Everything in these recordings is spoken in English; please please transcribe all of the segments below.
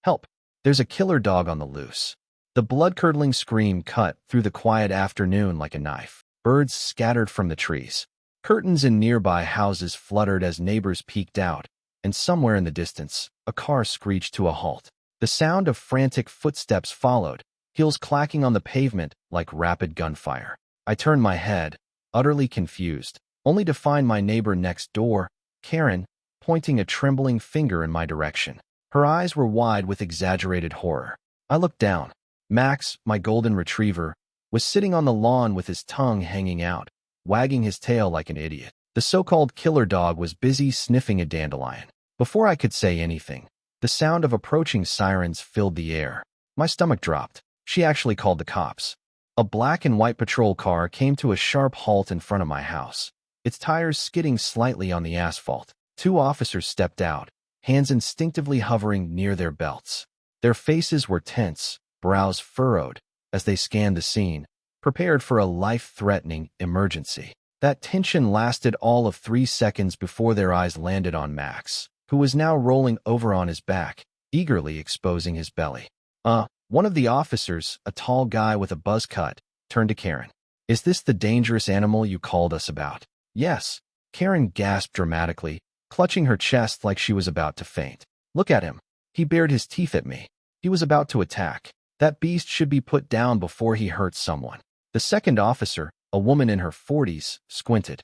Help! There's a killer dog on the loose. The blood-curdling scream cut through the quiet afternoon like a knife. Birds scattered from the trees. Curtains in nearby houses fluttered as neighbors peeked out, and somewhere in the distance, a car screeched to a halt. The sound of frantic footsteps followed, heels clacking on the pavement like rapid gunfire. I turned my head, utterly confused, only to find my neighbor next door, Karen, pointing a trembling finger in my direction. Her eyes were wide with exaggerated horror. I looked down. Max, my golden retriever, was sitting on the lawn with his tongue hanging out, wagging his tail like an idiot. The so-called killer dog was busy sniffing a dandelion. Before I could say anything, the sound of approaching sirens filled the air. My stomach dropped. She actually called the cops. A black and white patrol car came to a sharp halt in front of my house, its tires skidding slightly on the asphalt. 2 officers stepped out, hands instinctively hovering near their belts. Their faces were tense, brows furrowed, as they scanned the scene, prepared for a life-threatening emergency. That tension lasted all of 3 seconds before their eyes landed on Max, who was now rolling over on his back, eagerly exposing his belly. One of the officers, a tall guy with a buzz cut, turned to Karen. "Is this the dangerous animal you called us about?" "Yes," Karen gasped dramatically, clutching her chest like she was about to faint. "Look at him. He bared his teeth at me. He was about to attack. That beast should be put down before he hurts someone." The second officer, a woman in her 40s, squinted.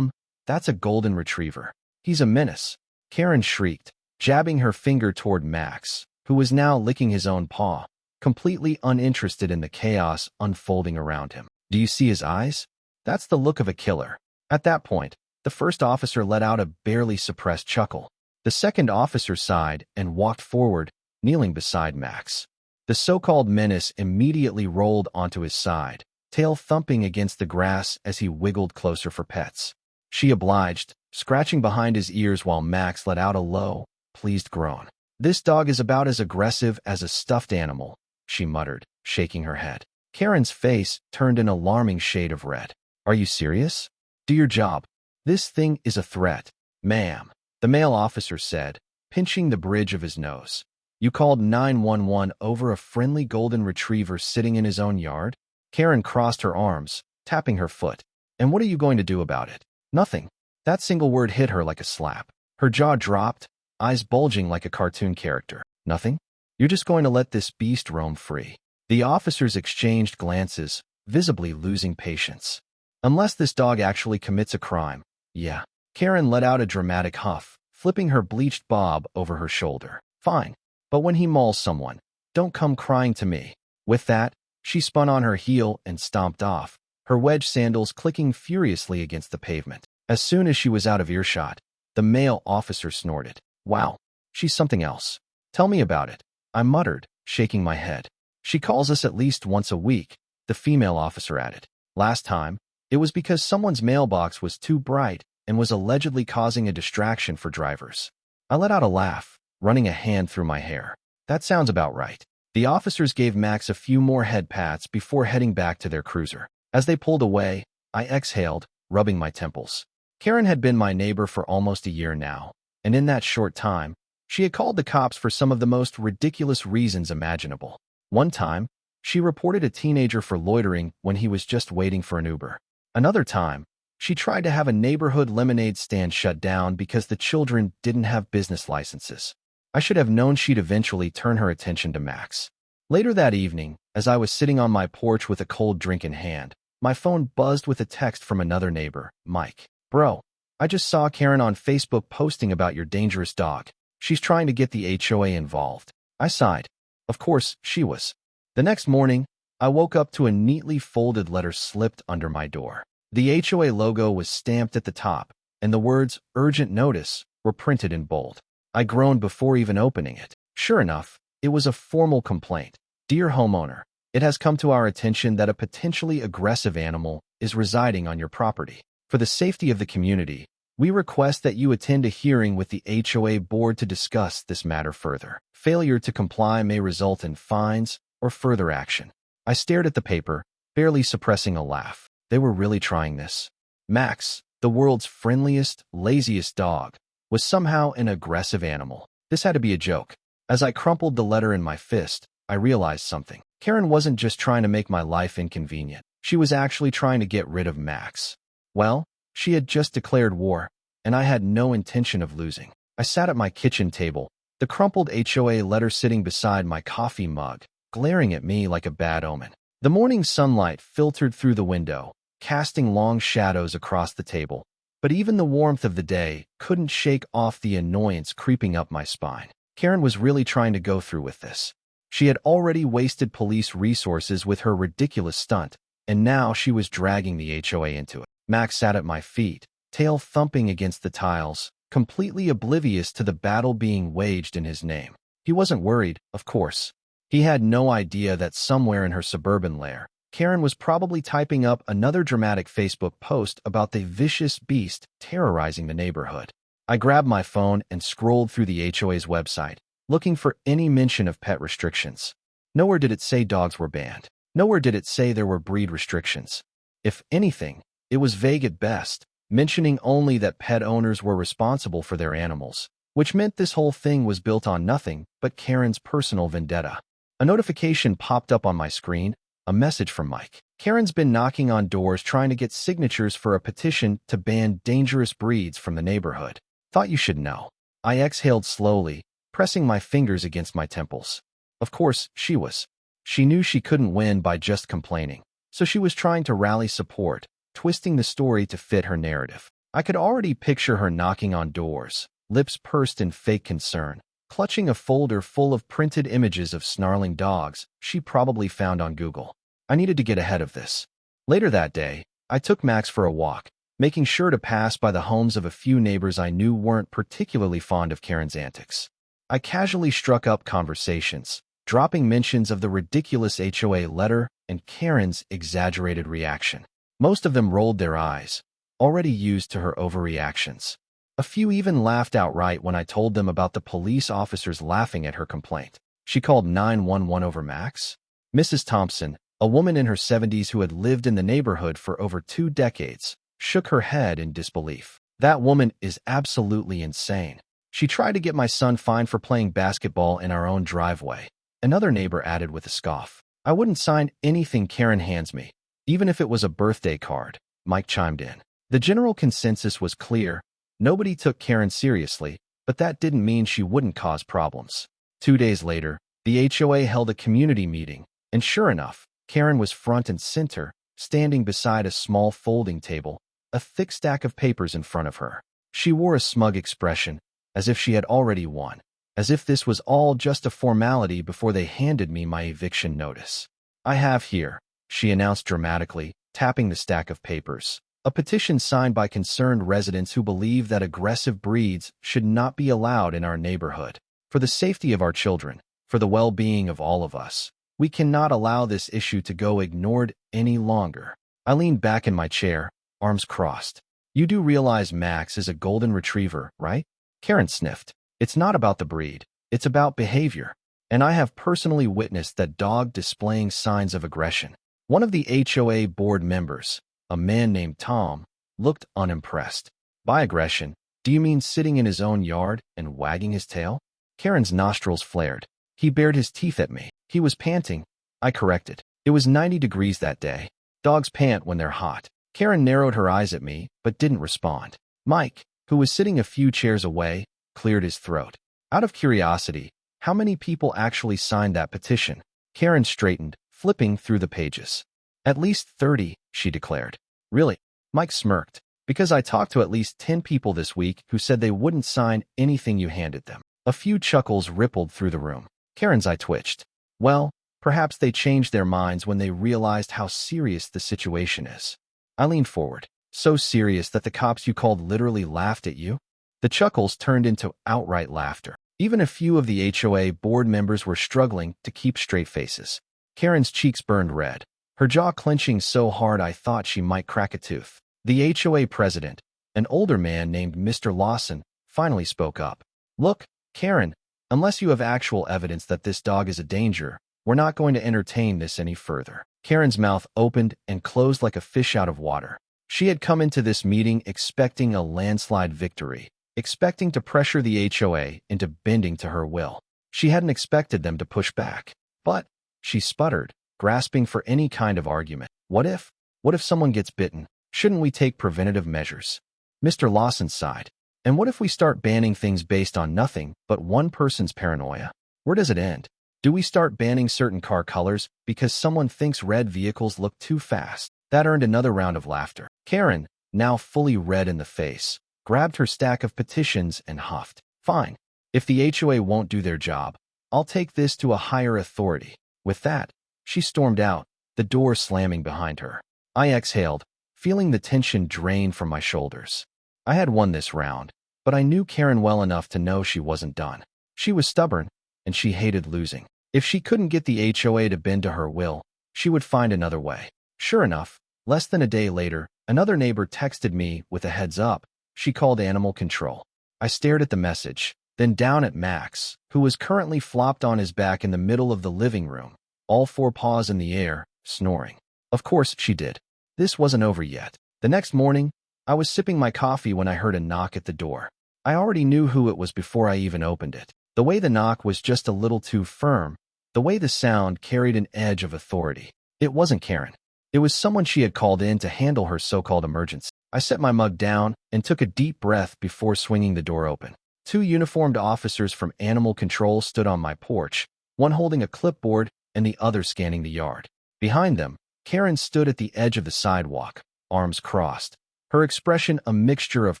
That's a golden retriever. He's a menace," Karen shrieked, jabbing her finger toward Max, who was now licking his own paw, completely uninterested in the chaos unfolding around him. "Do you see his eyes? That's the look of a killer." At that point, the first officer let out a barely suppressed chuckle. The second officer sighed and walked forward, kneeling beside Max. The so-called menace immediately rolled onto his side, tail thumping against the grass as he wiggled closer for pets. She obliged, scratching behind his ears while Max let out a low, pleased groan. "This dog is about as aggressive as a stuffed animal," she muttered, shaking her head. Karen's face turned an alarming shade of red. "Are you serious? Do your job. This thing is a threat." "Ma'am," the male officer said, pinching the bridge of his nose. "You called 911 over a friendly golden retriever sitting in his own yard?" Karen crossed her arms, tapping her foot. "And what are you going to do about it?" "Nothing." That single word hit her like a slap. Her jaw dropped, eyes bulging like a cartoon character. "Nothing? You're just going to let this beast roam free?" The officers exchanged glances, visibly losing patience. "Unless this dog actually commits a crime, yeah." Karen let out a dramatic huff, flipping her bleached bob over her shoulder. "Fine. But when he mauls someone, don't come crying to me." With that, she spun on her heel and stomped off, her wedge sandals clicking furiously against the pavement. As soon as she was out of earshot, the male officer snorted. "Wow, she's something else. Tell me about it," I muttered, shaking my head. "She calls us at least once a week," the female officer added. "Last time, it was because someone's mailbox was too bright and was allegedly causing a distraction for drivers." I let out a laugh, running a hand through my hair. "That sounds about right." The officers gave Max a few more head pats before heading back to their cruiser. As they pulled away, I exhaled, rubbing my temples. Karen had been my neighbor for almost a year now, and in that short time, she had called the cops for some of the most ridiculous reasons imaginable. One time, she reported a teenager for loitering when he was just waiting for an Uber. Another time, she tried to have a neighborhood lemonade stand shut down because the children didn't have business licenses. I should have known she'd eventually turn her attention to Max. Later that evening, as I was sitting on my porch with a cold drink in hand, my phone buzzed with a text from another neighbor, Mike. "Bro, I just saw Karen on Facebook posting about your dangerous dog. She's trying to get the HOA involved." I sighed. Of course, she was. The next morning, I woke up to a neatly folded letter slipped under my door. The HOA logo was stamped at the top, and the words "Urgent Notice" were printed in bold. I groaned before even opening it. Sure enough, it was a formal complaint. "Dear homeowner, it has come to our attention that a potentially aggressive animal is residing on your property. For the safety of the community, we request that you attend a hearing with the HOA board to discuss this matter further. Failure to comply may result in fines or further action." I stared at the paper, barely suppressing a laugh. They were really trying this. Max, the world's friendliest, laziest dog, was somehow an aggressive animal. This had to be a joke. As I crumpled the letter in my fist, I realized something. Karen wasn't just trying to make my life inconvenient. She was actually trying to get rid of Max. Well, she had just declared war, and I had no intention of losing. I sat at my kitchen table, the crumpled HOA letter sitting beside my coffee mug, glaring at me like a bad omen. The morning sunlight filtered through the window, casting long shadows across the table, but even the warmth of the day couldn't shake off the annoyance creeping up my spine. Karen was really trying to go through with this. She had already wasted police resources with her ridiculous stunt, and now she was dragging the HOA into it. Max sat at my feet, tail thumping against the tiles, completely oblivious to the battle being waged in his name. He wasn't worried, of course. He had no idea that somewhere in her suburban lair, Karen was probably typing up another dramatic Facebook post about the vicious beast terrorizing the neighborhood. I grabbed my phone and scrolled through the HOA's website, looking for any mention of pet restrictions. Nowhere did it say dogs were banned. Nowhere did it say there were breed restrictions. If anything, it was vague at best, mentioning only that pet owners were responsible for their animals, which meant this whole thing was built on nothing but Karen's personal vendetta. A notification popped up on my screen, a message from Mike. Karen's been knocking on doors trying to get signatures for a petition to ban dangerous breeds from the neighborhood. Thought you should know. I exhaled slowly, pressing my fingers against my temples. Of course, she was. She knew she couldn't win by just complaining, so she was trying to rally support, twisting the story to fit her narrative. I could already picture her knocking on doors, lips pursed in fake concern, clutching a folder full of printed images of snarling dogs she probably found on Google. I needed to get ahead of this. Later that day, I took Max for a walk, making sure to pass by the homes of a few neighbors I knew weren't particularly fond of Karen's antics. I casually struck up conversations, dropping mentions of the ridiculous HOA letter and Karen's exaggerated reaction. Most of them rolled their eyes, already used to her overreactions. A few even laughed outright when I told them about the police officers laughing at her complaint. She called 911 over Max? Mrs. Thompson, a woman in her 70s who had lived in the neighborhood for over 2 decades, shook her head in disbelief. That woman is absolutely insane. She tried to get my son fined for playing basketball in our own driveway. Another neighbor added with a scoff. I wouldn't sign anything Karen hands me, even if it was a birthday card, Mike chimed in. The general consensus was clear. Nobody took Karen seriously, but that didn't mean she wouldn't cause problems. 2 days later, the HOA held a community meeting, and sure enough, Karen was front and center, standing beside a small folding table, a thick stack of papers in front of her. She wore a smug expression, as if she had already won, as if this was all just a formality before they handed me my eviction notice. I have here, she announced dramatically, tapping the stack of papers, a petition signed by concerned residents who believe that aggressive breeds should not be allowed in our neighborhood. For the safety of our children, for the well-being of all of us, we cannot allow this issue to go ignored any longer. I leaned back in my chair, arms crossed. You do realize Max is a golden retriever, right? Karen sniffed. It's not about the breed. It's about behavior. And I have personally witnessed that dog displaying signs of aggression. One of the HOA board members, a man named Tom, looked unimpressed. By aggression, do you mean sitting in his own yard and wagging his tail? Karen's nostrils flared. He bared his teeth at me. He was panting. I corrected. It was 90 degrees that day. Dogs pant when they're hot. Karen narrowed her eyes at me, but didn't respond. Mike, who was sitting a few chairs away, cleared his throat. Out of curiosity, how many people actually signed that petition? Karen straightened, flipping through the pages. At least 30, she declared. Really? Mike smirked. Because I talked to at least 10 people this week who said they wouldn't sign anything you handed them. A few chuckles rippled through the room. Karen's eye twitched. Well, perhaps they changed their minds when they realized how serious the situation is. I leaned forward. So serious that the cops you called literally laughed at you? The chuckles turned into outright laughter. Even a few of the HOA board members were struggling to keep straight faces. Karen's cheeks burned red, her jaw clenching so hard I thought she might crack a tooth. The HOA president, an older man named Mr. Lawson, finally spoke up. Look, Karen, unless you have actual evidence that this dog is a danger, we're not going to entertain this any further. Karen's mouth opened and closed like a fish out of water. She had come into this meeting expecting a landslide victory, expecting to pressure the HOA into bending to her will. She hadn't expected them to push back. But, she sputtered, grasping for any kind of argument. What if? What if someone gets bitten? Shouldn't we take preventative measures? Mr. Lawson sighed. And what if we start banning things based on nothing but one person's paranoia? Where does it end? Do we start banning certain car colors because someone thinks red vehicles look too fast? That earned another round of laughter. Karen, now fully red in the face, grabbed her stack of petitions and huffed. Fine. If the HOA won't do their job, I'll take this to a higher authority. With that, she stormed out, the door slamming behind her. I exhaled, feeling the tension drain from my shoulders. I had won this round, but I knew Karen well enough to know she wasn't done. She was stubborn, and she hated losing. If she couldn't get the HOA to bend to her will, she would find another way. Sure enough, less than a day later, another neighbor texted me with a heads up. She called animal control. I stared at the message, then down at Max, who was currently flopped on his back in the middle of the living room, all four paws in the air, snoring. Of course she did. This wasn't over yet. The next morning, I was sipping my coffee when I heard a knock at the door. I already knew who it was before I even opened it. The way the knock was just a little too firm, the way the sound carried an edge of authority. It wasn't Karen. It was someone she had called in to handle her so-called emergency. I set my mug down and took a deep breath before swinging the door open. Two uniformed officers from Animal Control stood on my porch, one holding a clipboard and the other scanning the yard. Behind them, Karen stood at the edge of the sidewalk, arms crossed, her expression a mixture of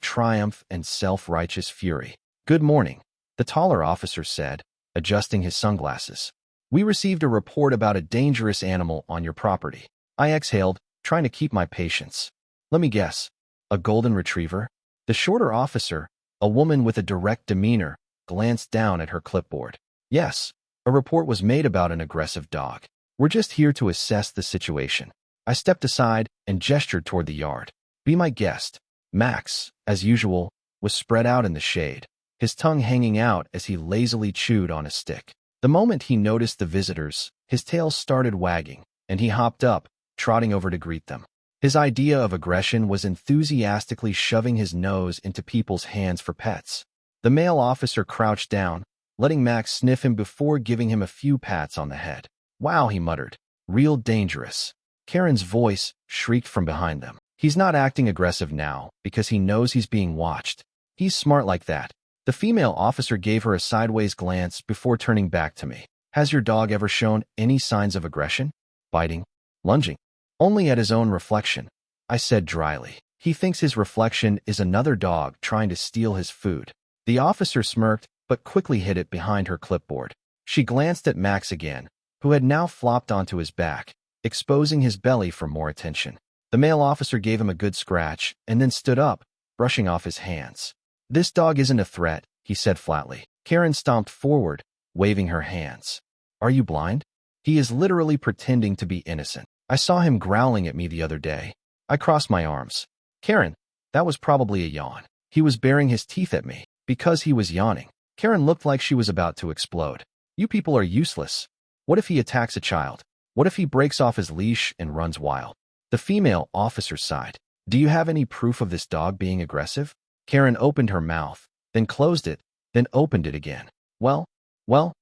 triumph and self-righteous fury. Good morning, the taller officer said, adjusting his sunglasses. We received a report about a dangerous animal on your property. I exhaled, trying to keep my patience. Let me guess, a golden retriever? The shorter officer, a woman with a direct demeanor, glanced down at her clipboard. Yes, a report was made about an aggressive dog. We're just here to assess the situation. I stepped aside and gestured toward the yard. Be my guest. Max, as usual, was spread out in the shade, his tongue hanging out as he lazily chewed on a stick. The moment he noticed the visitors, his tail started wagging, and he hopped up, trotting over to greet them. His idea of aggression was enthusiastically shoving his nose into people's hands for pets. The male officer crouched down, letting Max sniff him before giving him a few pats on the head. Wow, he muttered. Real dangerous. Karen's voice shrieked from behind them. He's not acting aggressive now because he knows he's being watched. He's smart like that. The female officer gave her a sideways glance before turning back to me. Has your dog ever shown any signs of aggression? Biting? Lunging? Only at his own reflection, I said dryly. He thinks his reflection is another dog trying to steal his food. The officer smirked, but quickly hid it behind her clipboard. She glanced at Max again, who had now flopped onto his back, exposing his belly for more attention. The male officer gave him a good scratch and then stood up, brushing off his hands. This dog isn't a threat, he said flatly. Karen stomped forward, waving her hands. Are you blind? He is literally pretending to be innocent. I saw him growling at me the other day. I crossed my arms. Karen, that was probably a yawn. He was baring his teeth at me because he was yawning. Karen looked like she was about to explode. You people are useless. What if he attacks a child? What if he breaks off his leash and runs wild? The female officer sighed. Do you have any proof of this dog being aggressive? Karen opened her mouth, then closed it, then opened it again. Well,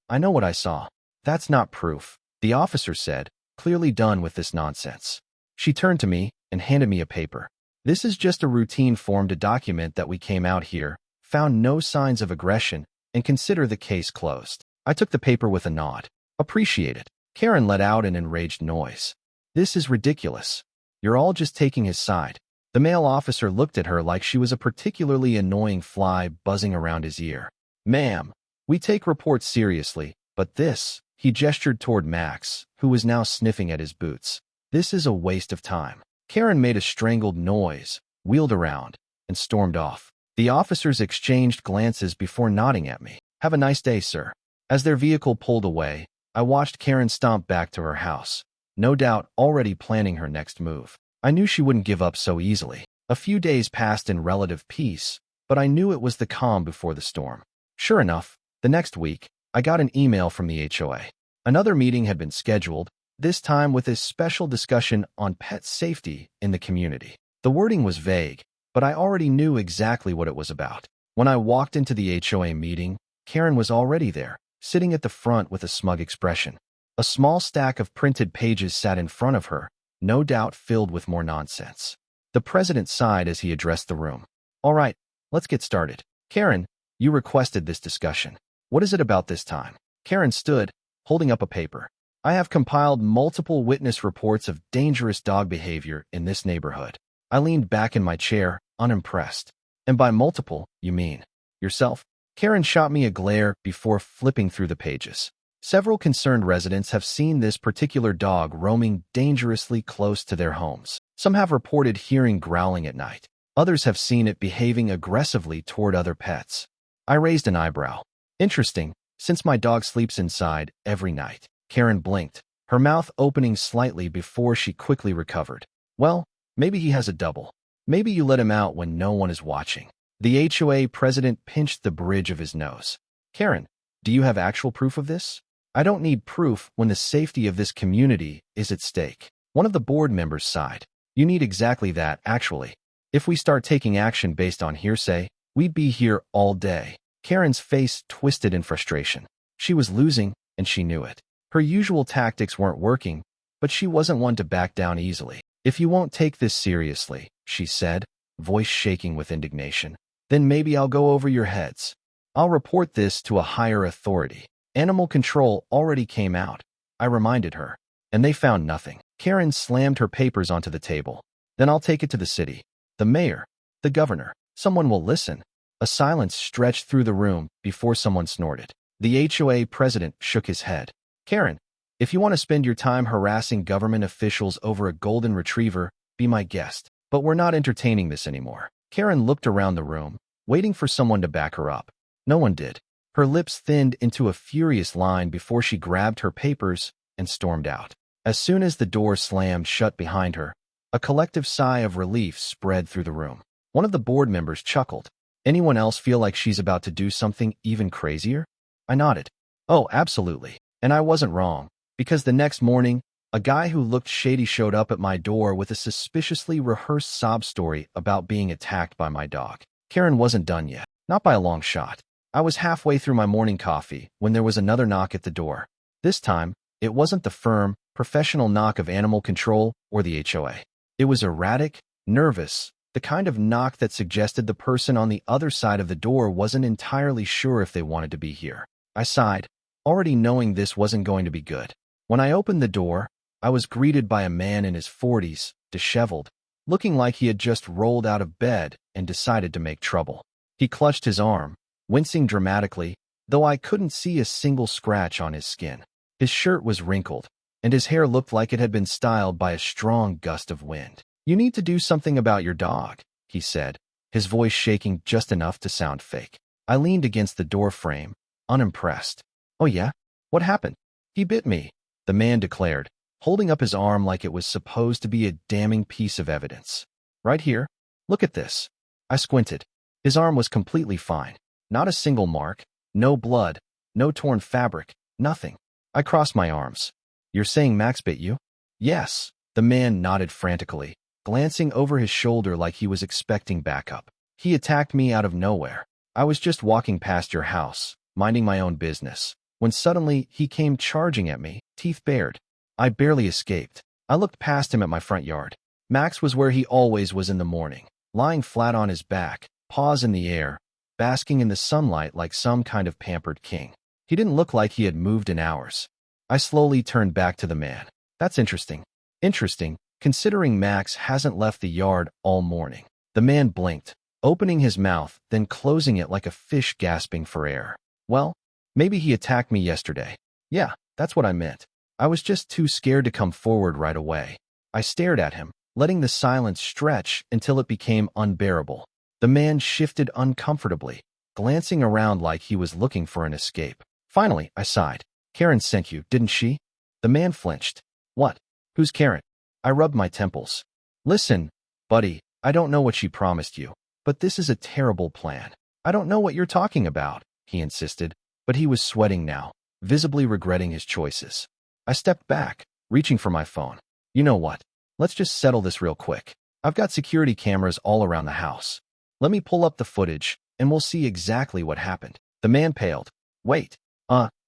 I know what I saw. That's not proof, the officer said, clearly done with this nonsense. She turned to me and handed me a paper. This is just a routine form to document that we came out here, found no signs of aggression, and consider the case closed. I took the paper with a nod. Appreciate it. Karen let out an enraged noise. This is ridiculous. You're all just taking his side. The male officer looked at her like she was a particularly annoying fly buzzing around his ear. Ma'am, we take reports seriously, but this, he gestured toward Max, who was now sniffing at his boots. This is a waste of time. Karen made a strangled noise, wheeled around, and stormed off. The officers exchanged glances before nodding at me. Have a nice day, sir. As their vehicle pulled away, I watched Karen stomp back to her house, no doubt already planning her next move. I knew she wouldn't give up so easily. A few days passed in relative peace, but I knew it was the calm before the storm. Sure enough, the next week, I got an email from the HOA. Another meeting had been scheduled, this time with a special discussion on pet safety in the community. The wording was vague, but I already knew exactly what it was about. When I walked into the HOA meeting, Karen was already there, sitting at the front with a smug expression. A small stack of printed pages sat in front of her, no doubt filled with more nonsense. The president sighed as he addressed the room. All right, let's get started. Karen, you requested this discussion. What is it about this time? Karen stood, holding up a paper. I have compiled multiple witness reports of dangerous dog behavior in this neighborhood. I leaned back in my chair, unimpressed. And by multiple, you mean yourself? Karen shot me a glare before flipping through the pages. Several concerned residents have seen this particular dog roaming dangerously close to their homes. Some have reported hearing growling at night. Others have seen it behaving aggressively toward other pets. I raised an eyebrow. Interesting, since my dog sleeps inside every night. Karen blinked, her mouth opening slightly before she quickly recovered. Well, maybe he has a double. Maybe you let him out when no one is watching. The HOA president pinched the bridge of his nose. Karen, do you have actual proof of this? I don't need proof when the safety of this community is at stake. One of the board members sighed. You need exactly that, actually. If we start taking action based on hearsay, we'd be here all day. Karen's face twisted in frustration. She was losing, and she knew it. Her usual tactics weren't working, but she wasn't one to back down easily. If you won't take this seriously, she said, voice shaking with indignation, then maybe I'll go over your heads. I'll report this to a higher authority. Animal control already came out, I reminded her, and they found nothing. Karen slammed her papers onto the table. Then I'll take it to the city, the mayor, the governor. Someone will listen. A silence stretched through the room before someone snorted. The HOA president shook his head. Karen, if you want to spend your time harassing government officials over a golden retriever, be my guest. But we're not entertaining this anymore. Karen looked around the room, waiting for someone to back her up. No one did. Her lips thinned into a furious line before she grabbed her papers and stormed out. As soon as the door slammed shut behind her, a collective sigh of relief spread through the room. One of the board members chuckled. Anyone else feel like she's about to do something even crazier? I nodded. Oh, absolutely. And I wasn't wrong, because the next morning, a guy who looked shady showed up at my door with a suspiciously rehearsed sob story about being attacked by my dog. Karen wasn't done yet, not by a long shot. I was halfway through my morning coffee when there was another knock at the door. This time, it wasn't the firm, professional knock of animal control or the HOA. It was erratic, nervous, the kind of knock that suggested the person on the other side of the door wasn't entirely sure if they wanted to be here. I sighed, already knowing this wasn't going to be good. When I opened the door, I was greeted by a man in his 40s, disheveled, looking like he had just rolled out of bed and decided to make trouble. He clutched his arm, wincing dramatically, though I couldn't see a single scratch on his skin. His shirt was wrinkled, and his hair looked like it had been styled by a strong gust of wind. You need to do something about your dog, he said, his voice shaking just enough to sound fake. I leaned against the door frame, unimpressed. Oh yeah? What happened? He bit me, the man declared, holding up his arm like it was supposed to be a damning piece of evidence. Right here. Look at this. I squinted. His arm was completely fine. Not a single mark, no blood, no torn fabric, nothing. I crossed my arms. You're saying Max bit you? Yes. The man nodded frantically, glancing over his shoulder like he was expecting backup. He attacked me out of nowhere. I was just walking past your house, minding my own business, when suddenly he came charging at me, teeth bared. I barely escaped. I looked past him at my front yard. Max was where he always was in the morning, lying flat on his back, paws in the air, basking in the sunlight like some kind of pampered king. He didn't look like he had moved in hours. I slowly turned back to the man. That's interesting. Interesting, considering Max hasn't left the yard all morning. The man blinked, opening his mouth, then closing it like a fish gasping for air. Well, maybe he attacked me yesterday. Yeah, that's what I meant. I was just too scared to come forward right away. I stared at him, letting the silence stretch until it became unbearable. The man shifted uncomfortably, glancing around like he was looking for an escape. Finally, I sighed. Karen sent you, didn't she? The man flinched. What? Who's Karen? I rubbed my temples. Listen, buddy, I don't know what she promised you, but this is a terrible plan. I don't know what you're talking about, he insisted, but he was sweating now, visibly regretting his choices. I stepped back, reaching for my phone. You know what? Let's just settle this real quick. I've got security cameras all around the house. Let me pull up the footage, and we'll see exactly what happened. The man paled. Wait.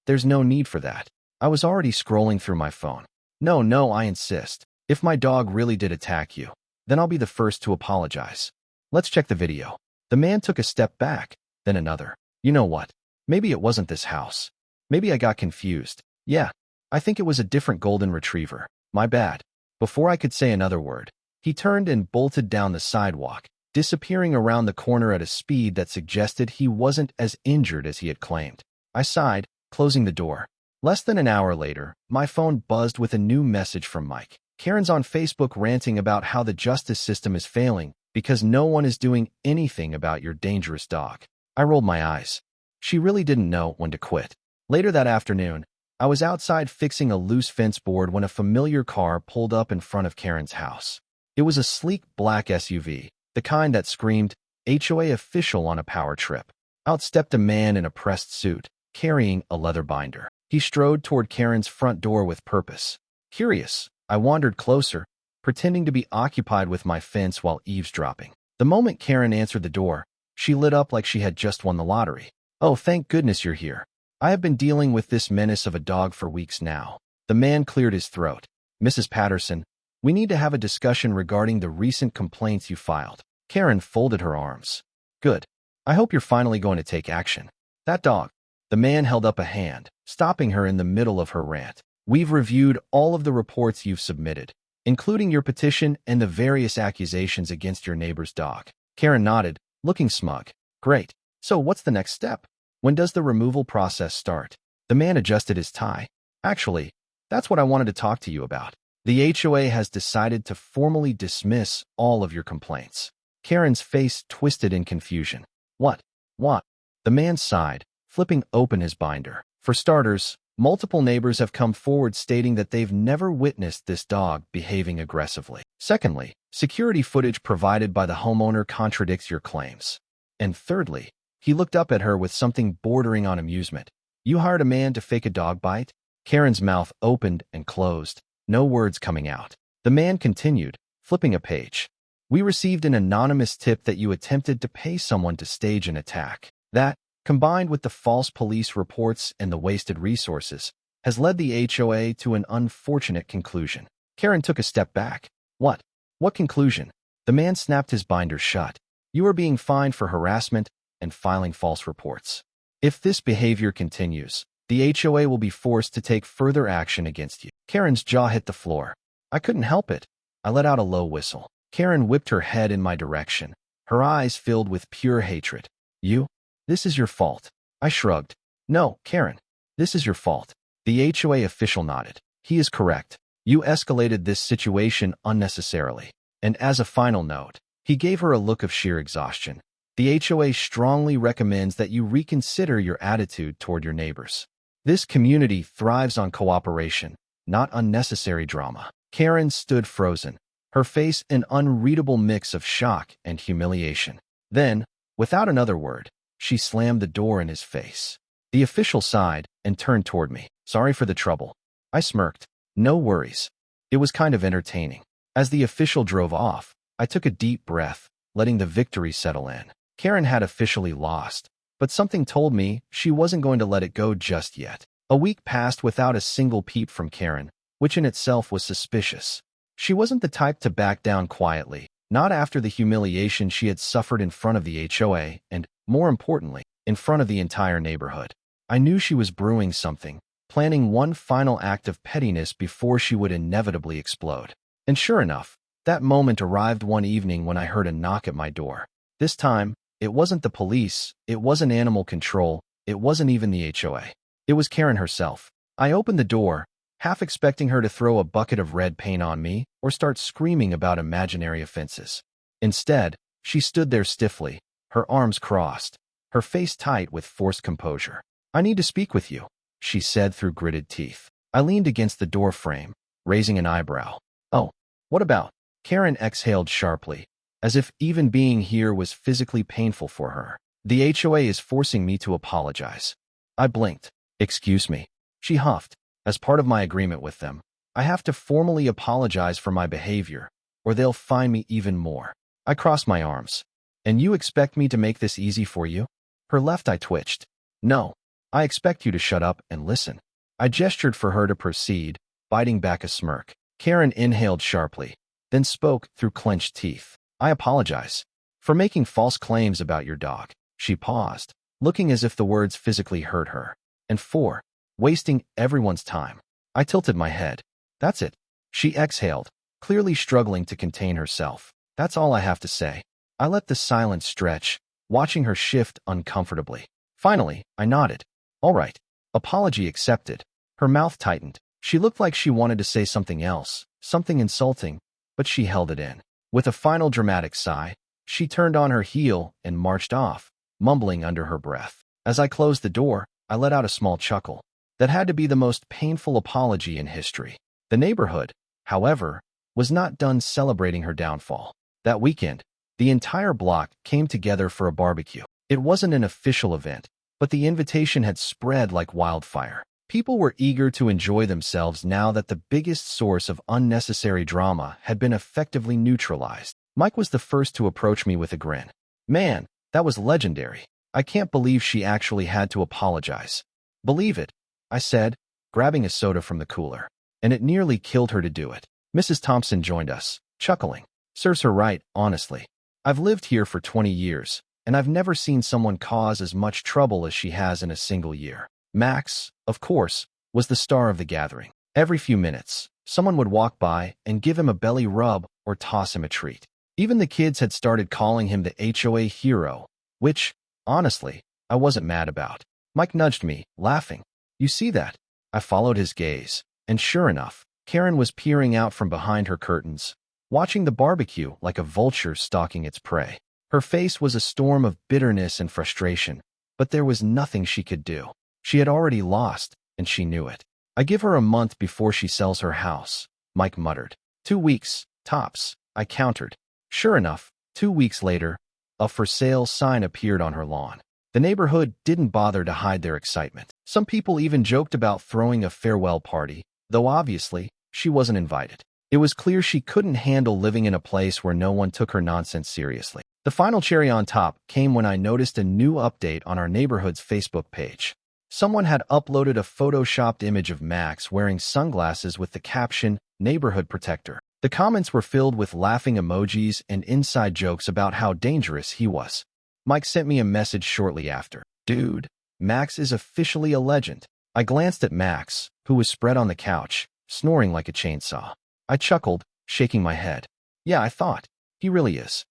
There's no need for that. I was already scrolling through my phone. No, I insist. If my dog really did attack you, then I'll be the first to apologize. Let's check the video. The man took a step back, then another. You know what? Maybe it wasn't this house. Maybe I got confused. Yeah, I think it was a different golden retriever. My bad. Before I could say another word, he turned and bolted down the sidewalk, disappearing around the corner at a speed that suggested he wasn't as injured as he had claimed. I sighed, closing the door. Less than an hour later, my phone buzzed with a new message from Mike. Karen's on Facebook ranting about how the justice system is failing because no one is doing anything about your dangerous dog. I rolled my eyes. She really didn't know when to quit. Later that afternoon, I was outside fixing a loose fence board when a familiar car pulled up in front of Karen's house. It was a sleek black SUV, the kind that screamed, HOA official on a power trip. Out stepped a man in a pressed suit, carrying a leather binder. He strode toward Karen's front door with purpose. Curious, I wandered closer, pretending to be occupied with my fence while eavesdropping. The moment Karen answered the door, she lit up like she had just won the lottery. Oh, thank goodness you're here. I have been dealing with this menace of a dog for weeks now. The man cleared his throat. Mrs. Patterson, we need to have a discussion regarding the recent complaints you filed. Karen folded her arms. Good. I hope you're finally going to take action. That dog. The man held up a hand, stopping her in the middle of her rant. We've reviewed all of the reports you've submitted, including your petition and the various accusations against your neighbor's dog. Karen nodded, looking smug. Great. So what's the next step? When does the removal process start? The man adjusted his tie. Actually, that's what I wanted to talk to you about. The HOA has decided to formally dismiss all of your complaints. Karen's face twisted in confusion. What? What? The man sighed, flipping open his binder. For starters, multiple neighbors have come forward stating that they've never witnessed this dog behaving aggressively. Secondly, security footage provided by the homeowner contradicts your claims. And thirdly, he looked up at her with something bordering on amusement. You hired a man to fake a dog bite? Karen's mouth opened and closed, no words coming out. The man continued, flipping a page. We received an anonymous tip that you attempted to pay someone to stage an attack. That, combined with the false police reports and the wasted resources, has led the HOA to an unfortunate conclusion. Karen took a step back. What? What conclusion? The man snapped his binder shut. You are being fined for harassment and filing false reports. If this behavior continues, the HOA will be forced to take further action against you. Karen's jaw hit the floor. I couldn't help it. I let out a low whistle. Karen whipped her head in my direction, her eyes filled with pure hatred. You? This is your fault. I shrugged. No, Karen, this is your fault. The HOA official nodded. He is correct. You escalated this situation unnecessarily. And as a final note, he gave her a look of sheer exhaustion. The HOA strongly recommends that you reconsider your attitude toward your neighbors. This community thrives on cooperation, not unnecessary drama. Karen stood frozen, her face an unreadable mix of shock and humiliation. Then, without another word, she slammed the door in his face. The official sighed and turned toward me. Sorry for the trouble. I smirked. No worries. It was kind of entertaining. As the official drove off, I took a deep breath, letting the victory settle in. Karen had officially lost, but something told me she wasn't going to let it go just yet. A week passed without a single peep from Karen, which in itself was suspicious. She wasn't the type to back down quietly, not after the humiliation she had suffered in front of the HOA and, more importantly, in front of the entire neighborhood. I knew she was brewing something, planning one final act of pettiness before she would inevitably explode. And sure enough, that moment arrived one evening when I heard a knock at my door. This time, it wasn't the police, it wasn't animal control, it wasn't even the HOA. It was Karen herself. I opened the door, half expecting her to throw a bucket of red paint on me or start screaming about imaginary offenses. Instead, she stood there stiffly, her arms crossed, her face tight with forced composure. I need to speak with you, she said through gritted teeth. I leaned against the door frame, raising an eyebrow. Oh, what about? Karen exhaled sharply, as if even being here was physically painful for her. The HOA is forcing me to apologize. I blinked. Excuse me. She huffed. As part of my agreement with them, I have to formally apologize for my behavior, or they'll fine me even more. I crossed my arms. And you expect me to make this easy for you? Her left eye twitched. No. I expect you to shut up and listen. I gestured for her to proceed, biting back a smirk. Karen inhaled sharply, then spoke through clenched teeth. I apologize for making false claims about your dog. She paused, looking as if the words physically hurt her. And for wasting everyone's time. I tilted my head. That's it. She exhaled, clearly struggling to contain herself. That's all I have to say. I let the silence stretch, watching her shift uncomfortably. Finally, I nodded. All right. Apology accepted. Her mouth tightened. She looked like she wanted to say something else, something insulting, but she held it in. With a final dramatic sigh, she turned on her heel and marched off, mumbling under her breath. As I closed the door, I let out a small chuckle. That had to be the most painful apology in history. The neighborhood, however, was not done celebrating her downfall. That weekend, the entire block came together for a barbecue. It wasn't an official event, but the invitation had spread like wildfire. People were eager to enjoy themselves now that the biggest source of unnecessary drama had been effectively neutralized. Mike was the first to approach me with a grin. Man, that was legendary. I can't believe she actually had to apologize. Believe it, I said, grabbing a soda from the cooler. And it nearly killed her to do it. Mrs. Thompson joined us, chuckling. Serves her right, honestly. I've lived here for 20 years, and I've never seen someone cause as much trouble as she has in a single year. Max, of course, was the star of the gathering. Every few minutes, someone would walk by and give him a belly rub or toss him a treat. Even the kids had started calling him the HOA hero, which, honestly, I wasn't mad about. Mike nudged me, laughing. You see that? I followed his gaze, and sure enough, Karen was peering out from behind her curtains, watching the barbecue like a vulture stalking its prey. Her face was a storm of bitterness and frustration, but there was nothing she could do. She had already lost, and she knew it. I give her a month before she sells her house, Mike muttered. 2 weeks, tops, I countered. Sure enough, 2 weeks later, a for sale sign appeared on her lawn. The neighborhood didn't bother to hide their excitement. Some people even joked about throwing a farewell party, though obviously, she wasn't invited. It was clear she couldn't handle living in a place where no one took her nonsense seriously. The final cherry on top came when I noticed a new update on our neighborhood's Facebook page. Someone had uploaded a photoshopped image of Max wearing sunglasses with the caption, "Neighborhood Protector." The comments were filled with laughing emojis and inside jokes about how dangerous he was. Mike sent me a message shortly after. Dude, Max is officially a legend. I glanced at Max, who was spread on the couch, snoring like a chainsaw. I chuckled, shaking my head. Yeah, I thought. He really is.